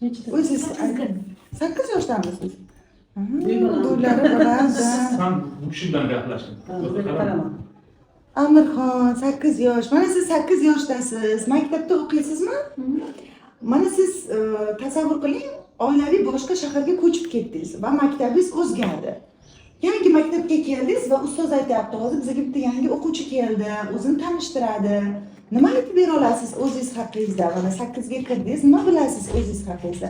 O'zingiz 8 yoshdamisiz? Bo'ylari baland. Sen bu kishi bilan gaplashdim. Amirxon 8 yosh. Mana siz 8 yoshdasiz. Maktabda o'qiysizmi? Mana siz tasavvur qiling, oilaviy boshqa shaharga ko'chib ketdingiz va maktabingiz o'zgardi. Yangi maktabga keldingiz va ustoz aytayapti, hozir bizga bitta yangi o'quvchi keldi, o'zini tanishtiradi. Nima aytib bera olasiz o'zingiz haqingizda? Mana 8 ga kirdingiz, nima bilasiz o'zingiz haqingizda?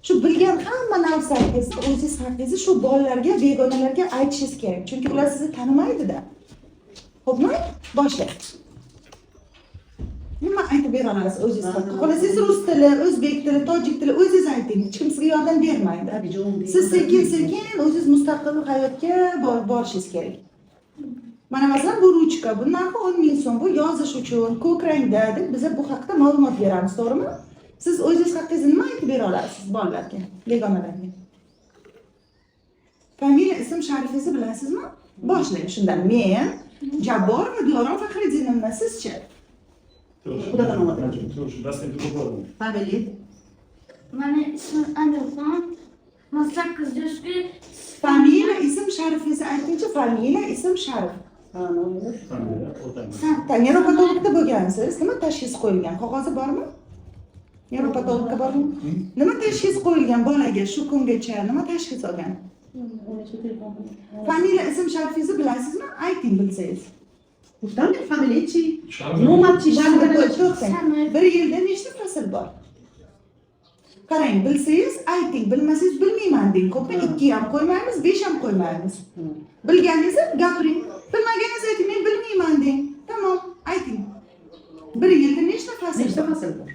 Shu bilgan hamma narsangizni o'zingiz haqingizda shu bolalarga, begonalarga aytishingiz kerak. Chunki ular sizni tanimaydi-da. Xo'pmi? Boshlang. Nima aytib bera olasiz o'zingiz haqida? Xohlasangiz rus tili, o'zbek tili, tojik tili o'zingiz ayting. Hech kim sizga yordam bermaydi. Siz sekin-sekin o'zingiz mustaqil hayotga borishingiz kerak. Mana masalan bu ruchka, bu narxi 10 ming so'm, bu yozish uchun, ko'k rangda deb biz bu haqida ma'lumot beramiz, to'g'rimi? Siz o'zingiz haqingizda nima aytib bera olasiz bolalarga, begonalarga? Familiya, ism, sharifingizni bilasizmi? Boshlang shundan. Men Jabbor va Dilorom Faxriddinovna, sizchi? Xudodan omad tiladim. Shu dastlabki qo'poldim. Familiya. Mani ismim Amirxon. Men 8 yoshga. Familiya, ism, sharifingizni aytingchi. Familiya, ism, sharif. Familiya, o'tamiz. Neyropatologda bo'lgansiz. Nima tashxis qo'yilgan? Qog'ozi bormi? Neyropatologga bormi? Nima tashxis qo'yilgan bolaga shu kungacha? Nima tashxis olgan? Familiya, ism, sharifingizni bilasizmi? Ayting bilsangiz. Ushtan familiyachi, nomatchi Bir yilda nechta fasl bor? Qarang, bilsangiz ayting, bilmasangiz bilmayman deng. Ko'pmi 2 ham qo'ymaymiz, 5 ham qo'ymaymiz. Bilganingizni gapiring, bilmaganingizni ayting, men bilmayman deng. Tamom, ayting. Bir yilda nechta fasl bor?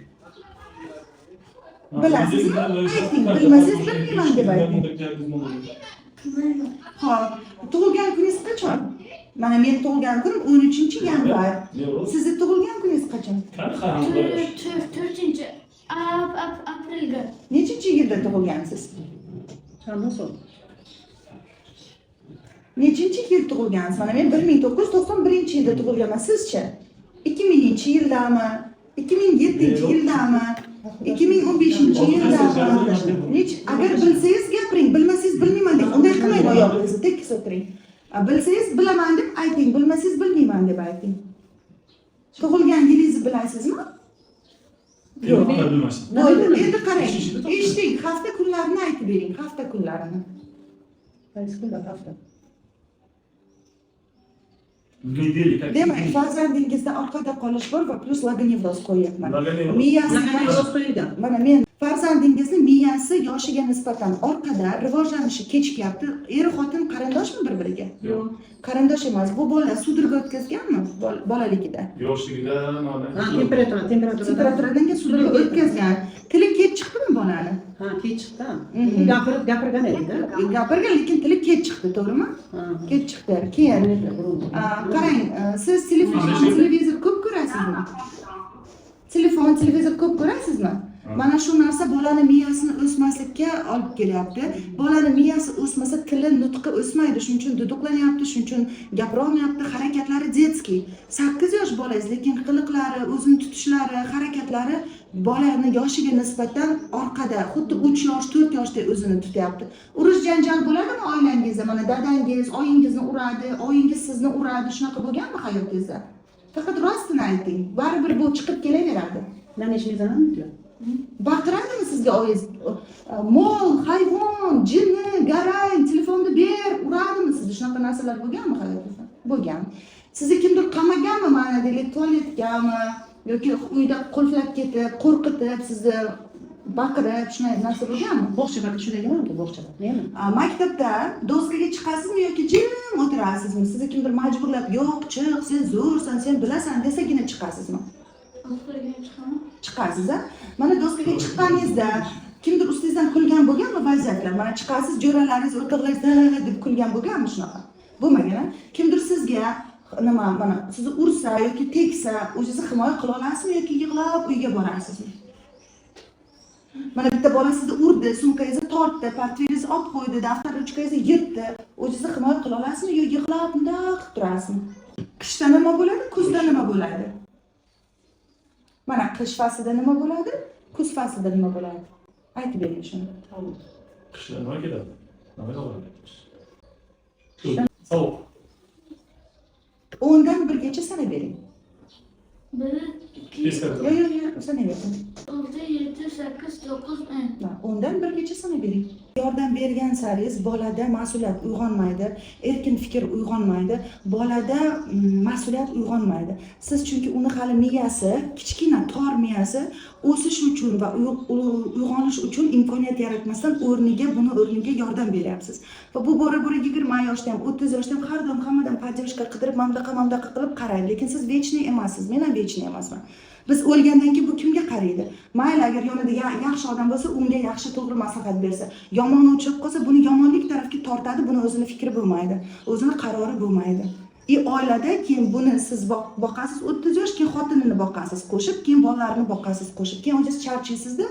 Bilasizmi? Ayting, bilmasangiz bilmayman deb ayting. Xo'p, tug'ilgan kuningiz qachon? Mana men tug'ilgan kunim 13-yanvar. Sizni tug'ilgan kuningiz qachon? 4-aprelga. Nechinchi yilda tug'ilgansiz? Qanday so'm? Nechinchi yil tug'ilgansiz? Mana men 1991-yilda tug'ilganman. Sizchi? 2000-yildami? 2007-yildami? 2015-yildami? Agar bilsangiz gapiring, bilmasangiz bilmayman deng. Unday qilmang, oyog'ingizni tekis o'tiring. Bilsangiz bilaman deb ayting, bilmasangiz bilmayman deb ayting. Tug'ilgan yilingizni bilasizmi? Yo'q, bilmayman. Bo'ldi, endi qarang. Eshiting, hafta kunlarini aytib bering, hafta kunlarini. Qaysi kunlar hafta? Demak, farzandingizda orqada qolish bor va plus lagonevroz qo'yyapman. Miyasi qo'yilgan. Mana men farzandingizni miyasi yoshiga nisbatan orqada rivojlanishi kechikyapti. Er xotin qarindoshmi bir-biriga? Yo'q. Qarindosh emas. Bu bolalar sudurga o'tkazganmi bolaligida? Yoshligida mana Temperaturadan keyin sudurga o'tkazgan. Tili kech chiqdimi bolani? Ha, kech chiqdi. Gapirgan edi-da. Gapirgan, lekin tili kech chiqdi, to'g'rimi? Kech chiqdi. Keyin qarang, siz televizor ko'p ko'rasizmi? Televizor ko'p ko'rasizmi? Mana shu narsa bolani miyasini o'smaslikka olib kelyapti. Bolani miyasi o'smasa, tili, nutqi o'smaydi. Shuning uchun duduqlanyapti, shuning uchun gapira olmayapti, harakatlari detskiy. 8 yosh bolangiz, lekin qiliqlari, o'zini tutishlari, harakatlari bolani yoshiga nisbatan orqada, xuddi 3 yosh, 4 yoshda o'zini tutyapti. Urush janjal bo'ladimi oilangizda? Mana dadangiz oyingizni uradi, oyingiz sizni uradi, shunaqa bo'lganmi hayotingizda? Faqat rostini ayting. Baribir bu chiqib kelaveradi. Nanishingizdan nima? Baqiradimi sizga oyingiz? Mol, hayvon, jinni, garang, telefonni ber, uradimi sizni? Shunaqa narsalar bo'lganmi hayotingizda? Bo'lgan. Sizni kimdir qamaganmi, mana deylik, tualetgami yoki uyda qulflab ketib, qo'rqitib, sizni baqirib, shunday narsa bo'lganmi? Bog'chalarda shunday emasmi, bog'chada? Nima? Maktabda doskaga chiqasizmi yoki jim o'tirasizmi? Sizni kimdir majburlab, "Yo'q, chiq, sen zo'rsan, sen bilasan" desagina chiqasizmi? Chiqasiz, a? Mana doskaga chiqqaningizda kimdir ustingizdan kulgan bo'lganmi vaziyatlar? Mana chiqasiz, jo'ralaringiz, o'rtoqlaringiz deb kulgan bo'lganmi shunaqa? Bo'lmagan. Kimdir sizga nima, mana sizni ursa yoki tegsa, o'zingizni himoya qila olasizmi yoki yig'lab uyga borasizmi? Mana bitta bola sizni urdi, sumkangizni tortdi, portfelingizni olib qo'ydi, daftar ruchkangizni yirtdi. O'zingizni himoya qila olasizmi yoki yig'lab bundoq qilib turasizmi? Qishda nima bo'ladi, kuzda nima bo'ladi? Mana qish faslida nima bo'ladi, kuz faslida nima bo'ladi? Aytib bering shuni. Qishda nima keladi? Nima qiladi? Sovuq. 10 dan 1 gacha sanab bering. 1, 2, Teskari. Yo, sanayversin. 6, 7, 8, 9, 10. 10 dan 1 gacha sanab bering. Yordam bergan saringiz bolada mas'uliyat uyg'onmaydi, erkin fikr uyg'onmaydi, bolada mas'uliyat uyg'onmaydi. Siz chunki uni hali miyasi, kichkina tor miyasi o'sish uchun va uyg'onish uchun imkoniyat yaratmasdan o'rniga yordam beryapsiz. Va bu bora-bora 20 yoshda ham, 30 yoshda ham har doim hammadan podдержка qidirib, mamdaqa qilib qaraydi. Lekin siz вечный emassiz, men ham вечный emasman. Biz o'lgandan keyin bu kimga qaraydi? Mayli agar yonida yaxshi odam bo'lsa, unga yaxshi to'g'ri maslahat bersa, yomon o'chib qolsa, buni yomonlik tarafga tortadi, buni o'zini fikri bo'lmaydi, o'zini qarori bo'lmaydi. Oilada keyin buni siz boqasiz 30 yosh, keyin xotinini boqasiz qo'shib, keyin bolalarini boqasiz qo'shib, keyin o'zingiz charchaysizda,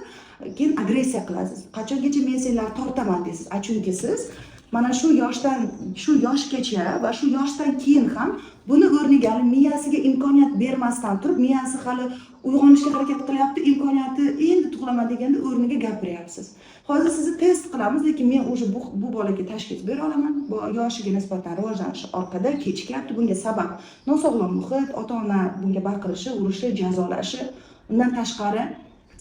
keyin agressiya qilasiz. Qachongacha men senlarni tortaman deysiz. Chunki siz mana shu yoshgacha va shu yoshdan keyin ham buni o'rniga miyasiga imkoniyat bermasdan turib, miyasi hali uyg'onishga harakat qilyapti, imkoniyati endi tug'ilaman deganda o'rniga gapiryapsiz. Hozir sizni test qilamiz, lekin men o'sha bu bolaga tashxis bera olaman. Yoshiga nisbatan rivojlanishi orqada kechikyapti. Bunga sabab nosog'lom muhit, ota-ona bunga baqirishi, urishi, jazolashi. Undan tashqari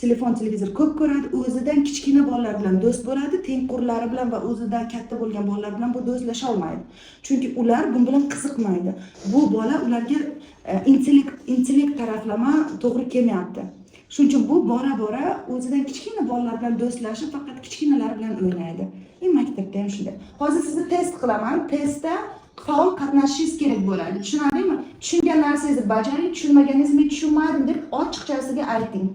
telefon, televizor ko'p ko'radi, o'zidan kichkina bolalar bilan do'st bo'ladi, tengqurlari bilan va o'zidan katta bo'lgan bolalar bilan bu do'stlasha olmaydi. Chunki ular bu bilan qiziqmaydi. Bu bola ularga intellekt taraflama to'g'ri kelmayapti. Shuning uchun bu bora-bora o'zidan kichkina bolalar bilan do'stlashib, faqat kichkinalar bilan o'ynaydi. Maktabda ham shunday. Hozir sizni test qilaman. Testda faol qatnashishingiz kerak bo'ladi. Tushunarlimi? Tushungan narsangizni bajaring, tushunmaganingizni men tushunmadim deb ochiqchasiga ayting.